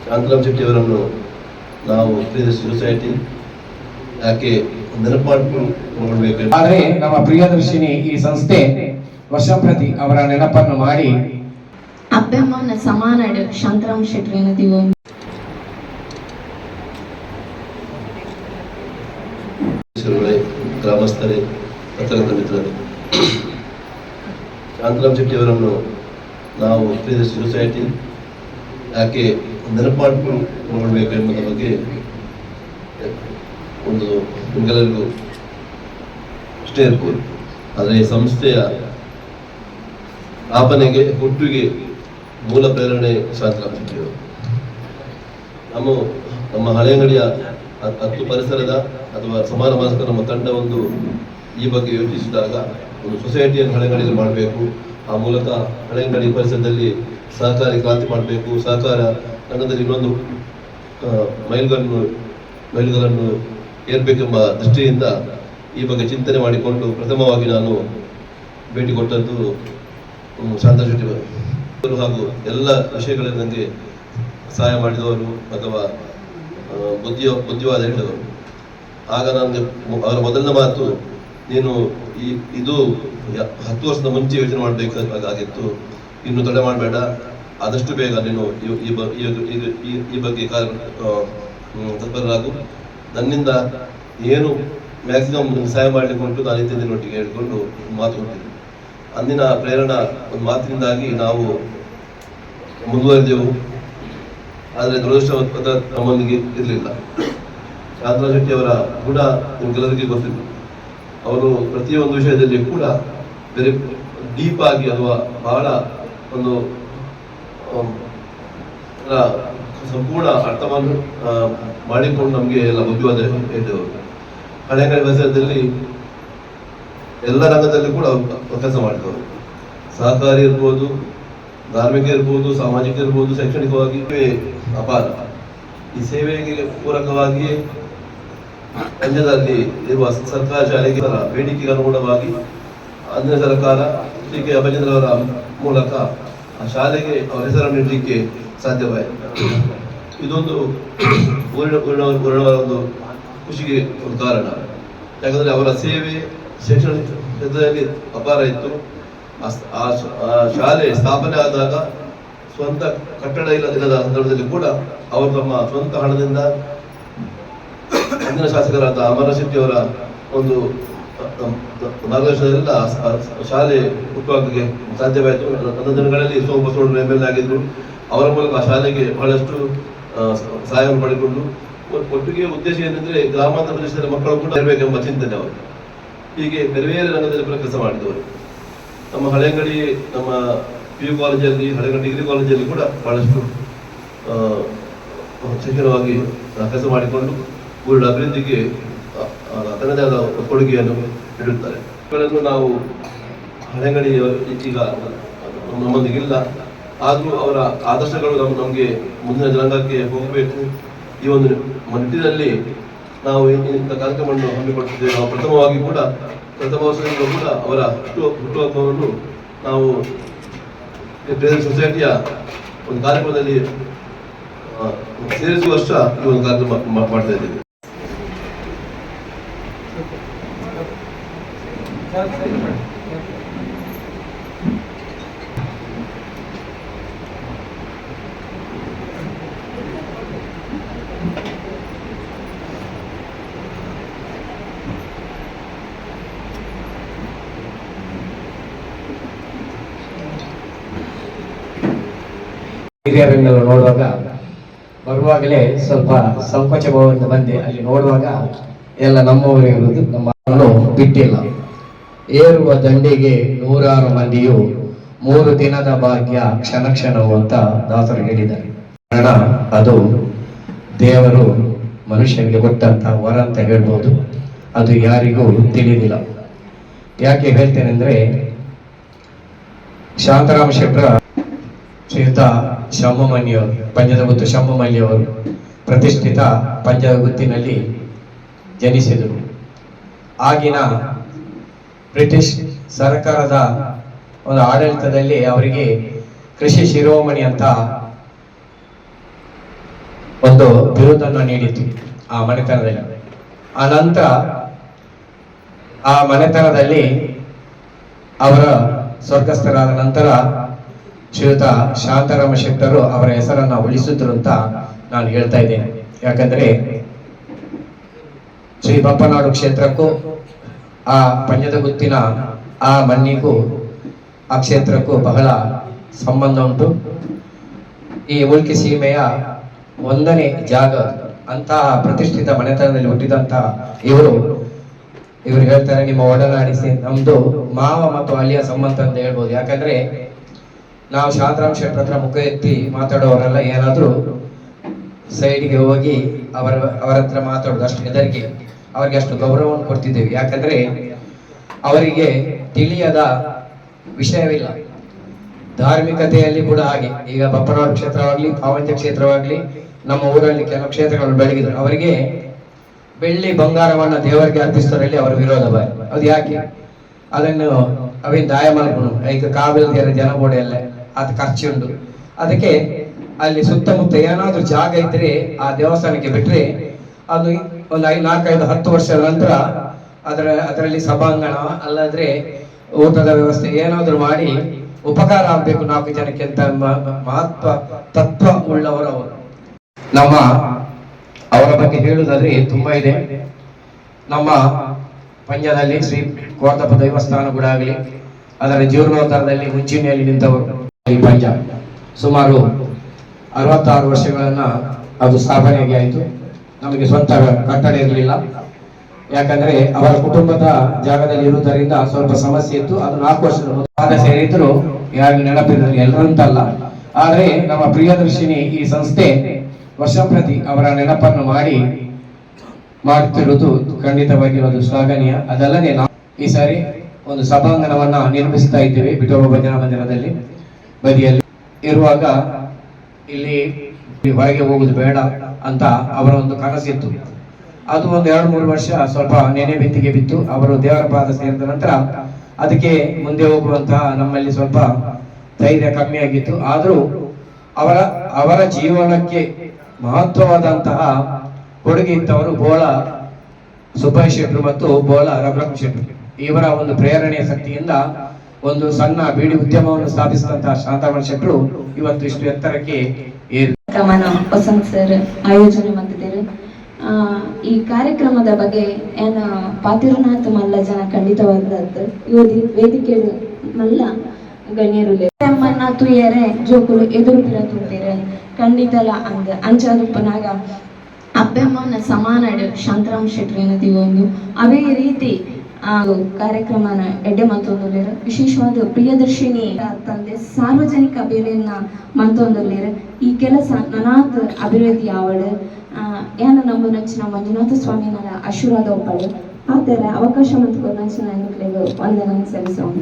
ಶಾಂತರಾಮ್ ಶೆಟ್ಟಿಯವರನ್ನು ನಾವು ಸೊಸೈಟಿ ಯಾಕೆ ನೆನಪಾಡ್ಕೊಳ್ಬೇಕು. ಆದರೆ ನಮ್ಮ ಪ್ರಿಯದರ್ಶಿನಿ ಈ ಸಂಸ್ಥೆ ವರ್ಷಪ್ರತಿ ಅವರ ನೆನಪನ್ನು ಮಾಡಿ ಅಬ್ಬಮ್ಮನ ಸಮಾನಡ್ ಶಾಂತರಾಮ್ ಶೆಟ್ಟಿ ನದಿವು ಗ್ರಾಮಸ್ಥರೇ, ಪತ್ರಕರ್ತ ಮಿತ್ರರೇ, ಶಾಂತರಾಮ್ ಶೆಟ್ಟಿಯವರನ್ನು ನಾವು ಸೊಸೈಟಿ ಯಾಕೆ ನೆನಪಾಡ್ಕೊಳ್ಬೇಕು ಎಂಬುದರ ಬಗ್ಗೆ ಒಂದು ನಿಮಗೆಲ್ಲರಿಗೂ ಅಷ್ಟೇ ಇರ್ಬೋದು. ಆದರೆ ಈ ಸಂಸ್ಥೆಯ ಸ್ಥಾಪನೆಗೆ ಹುಟ್ಟಿಗೆ ಮೂಲ ಪ್ರೇರಣೆ ಶಾಂತರಾಮ್ ಶೆಟ್ಟಿಯವರು. ನಮ್ಮ ಹಳೆಯಂಗಡಿಯ 10 ಪರಿಸರದ ಅಥವಾ ಸಮಾನ ಮನಸ್ಕ ನಮ್ಮ ತಂಡ ಒಂದು ಈ ಬಗ್ಗೆ ಯೋಚಿಸಿದಾಗ ಒಂದು ಸೊಸೈಟಿಯನ್ನು ಹಳೆಯಂಗಡಿಯಲ್ಲಿ ಮಾಡಬೇಕು. ಆ ಮೂಲಕ ಹಳೆಯಂಗಡಿ ಪರಿಸರದಲ್ಲಿ ಸಹಕಾರಿ ಕ್ರಾಂತಿ ಮಾಡಬೇಕು, ಸಹಕಾರ ರಂಗದಲ್ಲಿ ಇನ್ನೊಂದು ಮೈಲುಗಳನ್ನು ಏರ್ಬೇಕೆಂಬ ದೃಷ್ಟಿಯಿಂದ ಈ ಬಗ್ಗೆ ಚಿಂತನೆ ಮಾಡಿಕೊಂಡು ಪ್ರಥಮವಾಗಿ ನಾನು ಭೇಟಿ ಕೊಟ್ಟದ್ದು ಶಾಂತರಾಮ್ ಶೆಟ್ಟಿಯವರು ಹಾಗೂ ಎಲ್ಲ ವಿಷಯಗಳಲ್ಲಿ ನನಗೆ ಸಹಾಯ ಮಾಡಿದವರು ಅಥವಾ ಬುದ್ಧಿವಾದ ಹೇಳಿದವರು. ಆಗ ನನಗೆ ಅವರ ಮೊದಲನೇ ಮಾತು, ನೀನು ಇದು 10 ವರ್ಷದ ಮುಂಚೆ ಯೋಚನೆ ಮಾಡಬೇಕಾಗಿತ್ತು, ಇನ್ನು ತಡೆ ಮಾಡಬೇಡ, ಆದಷ್ಟು ಬೇಗ ನೀನು ಈ ಬಗ್ಗೆ ತತ್ಪರರಾಗು, ನನ್ನಿಂದ ಏನು ಮ್ಯಾಕ್ಸಿಮಮ್ ಸಹಾಯ ಮಾಡಲಿಕ್ಕೆ ಉಂಟು ನಾನು ಇದ್ದೇನೆ ಒಟ್ಟಿಗೆ ಹೇಳಿಕೊಂಡು ಮಾತು ಕೊಟ್ಟಿದ್ದೆ. ಅಂದಿನ ಪ್ರೇರಣಾ ಒಂದು ಮಾತಿನಿಂದಾಗಿ ನಾವು ಮುಂದುವರೆದೆವು. ಆದರೆ ದುರದೃಷ್ಟವತ್ತ ನಮ್ಮೊಂದಿಗೆ ಇರಲಿಲ್ಲ. ಶಾಂತರಾಮ್ ಶೆಟ್ಟಿಯವರ ಗುಣ ನಿಮಗೆಲ್ಲರಿಗೂ ಗೊತ್ತಿತ್ತು. ಅವರು ಪ್ರತಿಯೊಂದು ವಿಷಯದಲ್ಲಿ ಕೂಡ ಬೇರೆ ಡೀಪ್ ಆಗಿ ಅಥವಾ ಬಹಳ ಒಂದು ಸಂಪೂರ್ಣ ಅರ್ಥವನ್ನು ಮಾಡಿಕೊಂಡು ನಮಗೆ ಎಲ್ಲ ಬುದ್ಧಿವಾದ ಹೇಳಿದವರು. ಹಳೆಯಂಗಡಿ ಪರಿಸರದಲ್ಲಿ ಎಲ್ಲ ರಂಗದಲ್ಲಿ ಕೂಡ ಕೆಲಸ ಮಾಡಿದವರು. ಸಹಕಾರಿ ಇರ್ಬೋದು, ಧಾರ್ಮಿಕ ಇರ್ಬೋದು, ಸಾಮಾಜಿಕ ಇರ್ಬೋದು, ಶೈಕ್ಷಣಿಕವಾಗಿ ಅಪಾರ. ಈ ಸೇವೆಗೆ ಪೂರಕವಾಗಿ ರಾಜ್ಯದಲ್ಲಿ ಇರುವ ಸರ್ಕಾರಿ ಶಾಲೆಗೆ ಬೇಡಿಕೆಗೆ ಅನುಗುಣವಾಗಿ ಅಂದಿನ ಸರ್ಕಾರ ಶ್ರೀ ಕೆ ಅಭಯಚಂದ್ರವರ ಮೂಲಕ ಆ ಶಾಲೆಗೆ ಅವರ ಹೆಸರನ್ನು ನೀಡಲಿಕ್ಕೆ ಸಾಧ್ಯವಾಯಿತು. ಇದೊಂದು ಊರಿನವರ ಒಂದು ಖುಷಿಗೆ ಒಂದು ಕಾರಣ. ಯಾಕಂದರೆ ಅವರ ಸೇವೆ ಶೈಕ್ಷಣಿಕ ಕ್ಷೇತ್ರದಲ್ಲಿ ಅಪಾರ ಇತ್ತು. ಆ ಶಾಲೆ ಸ್ಥಾಪನೆ ಆದಾಗ ಸ್ವಂತ ಕಟ್ಟಡ ಇಲ್ಲದ ಸಂದರ್ಭದಲ್ಲಿ ಕೂಡ ಅವರು ತಮ್ಮ ಸ್ವಂತ ಹಣದಿಂದ ಅಂದಿನ ಶಾಸಕರಾದ ಅಮರ ಶೆಟ್ಟಿಯವರ ಒಂದು ಮಾರ್ಗದರ್ಶನದಿಂದ ಶಾಲೆ ಹುಟ್ಟುಹಾಕಲಿಕ್ಕೆ ಸಾಧ್ಯವಾಯಿತು. ನನ್ನ ದಿನಗಳಲ್ಲಿ ಸೋಮಬಸವಣ್ಣ MLA ಆಗಿದ್ರು. ಅವರ ಮೂಲಕ ಆ ಶಾಲೆಗೆ ಬಹಳಷ್ಟು ಸಹಾಯವನ್ನು ಪಡೆದುಕೊಂಡು ಒಟ್ಟಿಗೆ ಉದ್ದೇಶ ಏನೆಂದರೆ ಗ್ರಾಮಾಂತರ ಪ್ರದೇಶದ ಮಕ್ಕಳು ಕೂಡ ಇರಬೇಕೆಂಬ ಚಿಂತನೆ ಅವರು. ಹೀಗೆ ಬೇರೆ ಬೇರೆ ರಂಗದಲ್ಲಿ ಕೂಡ ಕೆಲಸ ಮಾಡಿದವರು. ನಮ್ಮ ಹಳೆಯಂಗಡಿ, ನಮ್ಮ PU ಕಾಲೇಜಲ್ಲಿ, ಹಳೆಯಂಗಡಿ ಡಿಗ್ರಿ ಕಾಲೇಜಲ್ಲಿ ಕೂಡ ಬಹಳಷ್ಟು ಶಿಕ್ಷಣವಾಗಿ ಕೆಲಸ ಮಾಡಿಕೊಂಡು ಊರಿನ ಅಭಿವೃದ್ಧಿಗೆ ತನ್ನದೇ ಆದ ಕೊಡುಗೆಯನ್ನು ನೀಡುತ್ತಾರೆ. ಇವುಗಳನ್ನು ನಾವು ಹಳೆಯಂಗಡಿ ಈಗ ನಮ್ಮೊಂದಿಗಿಲ್ಲ, ಆದರೂ ಅವರ ಆದರ್ಶಗಳು ನಮಗೆ ಮುಂದಿನ ಜನಾಂಗಕ್ಕೆ ಹೋಗಬೇಕು. ಈ ಒಂದು ನಿಟ್ಟಿನಲ್ಲಿ ನಾವು ಇಂಥ ಕಾರ್ಯಕ್ರಮವನ್ನು ಹಮ್ಮಿಕೊಟ್ಟಿದ್ದೇವೆ. ನಾವು ಪ್ರಥಮವಾಗಿ ಕೂಡ ಪ್ರಥಮ ವರ್ಷದಿಂದ ಕೂಡ ಅವರ ಹುಟ್ಟುಹಬ್ಬವನ್ನು ನಾವು ಸೊಸೈಟಿಯ ಒಂದು ಕಾರ್ಯಕ್ರಮದಲ್ಲಿ ಸೇರಿಸುವ ವರ್ಷ ಈ ಒಂದು ಕಾರ್ಯಕ್ರಮ ಮಾಡ್ತಾ ಇದ್ದೇವೆ. ಹಿರಿಯರನ್ನು ನೋಡುವಾಗ ಬರುವಾಗಲೇ ಸ್ವಲ್ಪ ಸಂಕೋಚಭಾವದಿಂದ ಬಂದೆ. ಅಲ್ಲಿ ನೋಡುವಾಗ ಎಲ್ಲ ನಮ್ಮವರೇ ಇರುವುದು, ನಮ್ಮನ್ನು ಬಿಟ್ಟಿಲ್ಲ. ಏರುವ ದಂಡಿಗೆ 100 ಮಂದಿಯು 3 ದಿನದ ಭಾಗ್ಯ ಕ್ಷಣ ಕ್ಷಣವು ಅಂತ ದಾಸರು ಹೇಳಿದ್ದಾರೆ. ಕಾರಣ ಅದು ದೇವರು ಮನುಷ್ಯನಿಗೆ ಕೊಟ್ಟಂತ ವರ ಅಂತ ಹೇಳ್ಬೋದು. ಅದು ಯಾರಿಗೂ ತಿಳಿದಿಲ್ಲ. ಯಾಕೆ ಹೇಳ್ತೇನೆಂದ್ರೆ, ಶಾಂತರಾಮ್ ಶೆಟ್ಟರ ಶ್ರೀಯುತ ಶಂಭುಮಲ್ಲಿಯವರು, ಪಂಜದ ಗುತ್ತು ಶಂಭುಮಲ್ಲಿಯವರು ಪ್ರತಿಷ್ಠಿತ ಪಂಜದ ಗುತ್ತಿನಲ್ಲಿ ಜನಿಸಿದರು. ಆಗಿನ ಬ್ರಿಟಿಷ್ ಸರ್ಕಾರದ ಒಂದು ಆಡಳಿತದಲ್ಲಿ ಅವರಿಗೆ ಕೃಷಿ ಶಿರೋಮಣಿ ಅಂತ ಒಂದು ಬಿರುದನ್ನು ನೀಡಿತು ಆ ಮನೆತನದಲ್ಲಿ. ಆ ನಂತರ ಆ ಮನೆತನದಲ್ಲಿ ಅವರ ಸ್ವರ್ಗಸ್ಥರಾದ ನಂತರ ಶ್ರೀಯುತ ಶಾಂತಾರಾಮ ಶೆಟ್ಟರು ಅವರ ಹೆಸರನ್ನ ಉಳಿಸಿದ್ರು ಅಂತ ನಾನು ಹೇಳ್ತಾ ಇದ್ದೇನೆ. ಯಾಕಂದ್ರೆ ಶ್ರೀ ಬಪ್ಪನಾಡು ಕ್ಷೇತ್ರಕ್ಕೂ ಆ ಪಂಜದ ಗುತ್ತಿನ ಆ ಮಣ್ಣಿಗೂ ಆ ಕ್ಷೇತ್ರಕ್ಕೂ ಬಹಳ ಸಂಬಂಧ ಉಂಟು. ಈ ಉಳ್ಕಿ ಸೀಮೆಯ 1ನೇ ಜಾಗ ಅಂತಹ ಪ್ರತಿಷ್ಠಿತ ಮನೆತನದಲ್ಲಿ ಹುಟ್ಟಿದಂತ ಇವರು ಹೇಳ್ತಾರೆ, ನಿಮ್ಮ ಒಡನಾಡಿಸಿ ನಮ್ದು ಮಾವ ಮತ್ತು ಅಲ್ಲಿಯ ಸಂಬಂಧ ಅಂತ ಹೇಳ್ಬೋದು. ಯಾಕಂದ್ರೆ ನಾವು ಶಾಂತರಾಮ್ ಶೆಟ್ಟರ್ ಹತ್ರ ಮುಖ ಎತ್ತಿ ಮಾತಾಡೋರೆಲ್ಲ ಏನಾದ್ರೂ ಸೈಡ್ಗೆ ಹೋಗಿ ಅವರ ಹತ್ರ ಮಾತಾಡೋದು ಅಷ್ಟು ಹೆದರಿಕೆ, ಅವರಿಗೆ ಅಷ್ಟು ಗೌರವವನ್ನು ಕೊಡ್ತಿದ್ದೇವೆ. ಯಾಕಂದ್ರೆ ಅವರಿಗೆ ತಿಳಿಯದ ವಿಷಯವಿಲ್ಲ. ಧಾರ್ಮಿಕತೆಯಲ್ಲಿ ಕೂಡ ಹಾಗೆ, ಈಗ ಬಪ್ಪನಾಡು ಕ್ಷೇತ್ರವಾಗ್ಲಿ ಪಾವಂಜ ಕ್ಷೇತ್ರವಾಗ್ಲಿ ನಮ್ಮ ಊರಲ್ಲಿ ಕೆಲವು ಕ್ಷೇತ್ರಗಳು ಬೆಳಗಿದ್ರು, ಅವರಿಗೆ ಬೆಳ್ಳಿ ಬಂಗಾರವನ್ನ ದೇವರಿಗೆ ಅರ್ಪಿಸೋದ್ರಲ್ಲಿ ಅವರ ವಿರೋಧ ಬಾರಿ. ಅದು ಯಾಕೆ? ಅದನ್ನು ಅವೇನು ದಾಯ ಮಾಡ್ಕೊಂಡು ಈಗ ಕಾವಲಿನ ಜನ ಬೋಡೆಯಲ್ಲ ಅದು ಖರ್ಚುಂಟು. ಅದಕ್ಕೆ ಅಲ್ಲಿ ಸುತ್ತಮುತ್ತ ಏನಾದ್ರೂ ಜಾಗ ಇದ್ರೆ ಆ ದೇವಸ್ಥಾನಕ್ಕೆ ಬಿಟ್ರೆ ಅದು ಒಂದು 4-5-10 ವರ್ಷದ ನಂತರ ಅದರಲ್ಲಿ ಸಭಾಂಗಣ ಅಲ್ಲಾದ್ರೆ ಊಟದ ವ್ಯವಸ್ಥೆ ಏನಾದ್ರೂ ಮಾಡಿ ಉಪಕಾರ ಆಗ್ಬೇಕು 4 ಜನಕ್ಕೆ ಅಂತ ಮಹತ್ವ ತತ್ವ ಉಳ್ಳವರು ಅವರು. ನಮ್ಮ ಅವರ ಬಗ್ಗೆ ಹೇಳುವುದಾದ್ರೆ ತುಂಬಾ ಇದೆ. ನಮ್ಮ ಪಂಜದಲ್ಲಿ ಶ್ರೀ ಕೋರ್ತಪ್ಪ ದೇವಸ್ಥಾನ ಕೂಡ ಆಗಲಿ, ಅದರ ಜೀರ್ಣೋದ್ಧಾರದಲ್ಲಿ ಮುಂಚೂಣಿಯಲ್ಲಿ ನಿಂತವರು ಈ ಪಂಜ ಸುಮಾರು 66 ವರ್ಷಗಳನ್ನ ಅದು ಸ್ಥಾಪನೆಯಾಗಿ ಆಯಿತು. ನಮಗೆ ಸ್ವಂತ ಕಟ್ಟಡ ಇರಲಿಲ್ಲ. ಯಾಕಂದ್ರೆ ಅವರ ಕುಟುಂಬದ ಜಾಗದಲ್ಲಿ ಇರುವುದರಿಂದ ಸ್ವಲ್ಪ ಸಮಸ್ಯೆ ಇತ್ತು. ಅದು 4 ವರ್ಷದ ಮೊದಲು ಸೇರಿದ್ರು, ಯಾರು ನೆನಪಿದ್ರು ಎಲ್ಲರಂತಲ್ಲ. ಆದ್ರೆ ನಮ್ಮ ಪ್ರಿಯದರ್ಶಿನಿ ಈ ಸಂಸ್ಥೆ ವರ್ಷಂಪ್ರತಿ ಅವರ ನೆನಪನ್ನು ಮಾಡುತ್ತಿರುವುದು ಖಂಡಿತವಾಗಿ ಒಂದು ಶ್ಲಾಘನೀಯ. ಅದಲ್ಲದೆ ನಾವು ಈ ಸಾರಿ ಒಂದು ಸಭಾಂಗಣವನ್ನ ನಿರ್ಮಿಸ್ತಾ ಇದ್ದೇವೆ ವಿಠೋಬಾ ಭಜನಾ ಮಂದಿರದಲ್ಲಿ ಬದಿಯಲ್ಲಿ ಇರುವಾಗ. ಇಲ್ಲಿ ಹೊರಗೆ ಹೋಗುದು ಬೇಡ ಅಂತ ಅವರ ಒಂದು ಕನಸಿತ್ತು. ಅದು ಒಂದು 2-3 ವರ್ಷ ಸ್ವಲ್ಪ ನೆನೆ ಬೆತ್ತಿಗೆ ಬಿತ್ತು. ಅವರು ದೇವರ ಪಾದ ಸೇರಿದ ನಂತರ ಅದಕ್ಕೆ ಮುಂದೆ ಹೋಗುವಂತಹ ನಮ್ಮಲ್ಲಿ ಸ್ವಲ್ಪ ಧೈರ್ಯ ಕಮ್ಮಿ ಆಗಿತ್ತು. ಆದ್ರೂ ಅವರ ಜೀವನಕ್ಕೆ ಮಹತ್ವವಾದಂತಹ ಕೊಡುಗೆ ಇತ್ತವರು ಬೋಳ ಸುಬ್ಬಯ್ಯ ಶೆಟ್ಟರು ಮತ್ತು ಬೋಳ ರಘುರಾಮ್ ಶೆಟ್ಟರು. ಇವರ ಒಂದು ಪ್ರೇರಣೆಯ ಶಕ್ತಿಯಿಂದ ಒಂದು ಸಣ್ಣ ಬೀಡಿ ಉದ್ಯಮವನ್ನು ಸ್ಥಾಪಿಸಿದಂತಹ ಶಾಂತಾರಾಮ ಶೆಟ್ಟರು ಇವತ್ತು ಇಷ್ಟು ಎತ್ತರಕ್ಕೆ ಕ್ರಮನ ವಸಂತ್ ಸರ್ ಆಯೋಜನೆ ಮಾಡಿದ್ದಾರೆ. ಈ ಕಾರ್ಯಕ್ರಮದ ಬಗ್ಗೆ ಏನ ಪಾತಿರನಾಥ ಮಲ್ಲ ಜನ ಖಂಡಿತವಾದದ್ದು ಇವತ್ತು ವೇದಿಕೆ ಮಲ್ಲ ಗಣ್ಯರು ತುಯ್ಯರೆ ಜೋಕುಲು ಎದುರು ತುಂಬಿರೆ ಖಂಡಿತಲ ಅಂಚಾದುಪ್ಪನಾಗ ಅಪ್ಪಮ್ಮನ ಸಮಾನಡು ಶಾಂತರಾಮ್ ಶೆಟ್ಟರ್ ಒಂದು ಅವೇ ರೀತಿ ಕಾರ್ಯಕ್ರಮನ ಎಡ್ಡೆ ಮಂತೊಂದುಲ್ಲೇರು. ವಿಶೇಷವಾದ ಪ್ರಿಯದರ್ಶಿನಿ ತಂದೆ ಸಾರ್ವಜನಿಕ ಅಭಿವೃದ್ಧಿಯನ್ನ ಮಂತೊಂದುಲ್ಲೇರು. ಈ ಕೆಲಸ ನನಾತ್ ಅಭಿವೃದ್ಧಿ ಆವಡು ಏನ ನಮ್ಮ ನಚ್ಚಿನ ಮಂಜುನಾಥ ಸ್ವಾಮಿನ ಆಶೀರ್ವಾದ ಒಪ್ಪಡು ಆ ಥರ ಅವಕಾಶ ಮತ್ತು ನಚ್ಚಿನ ಹೆಣ್ಮಕ್ಳಿಗೆ ವಂದನೆ ಸಲ್ಲಿಸೋಣ.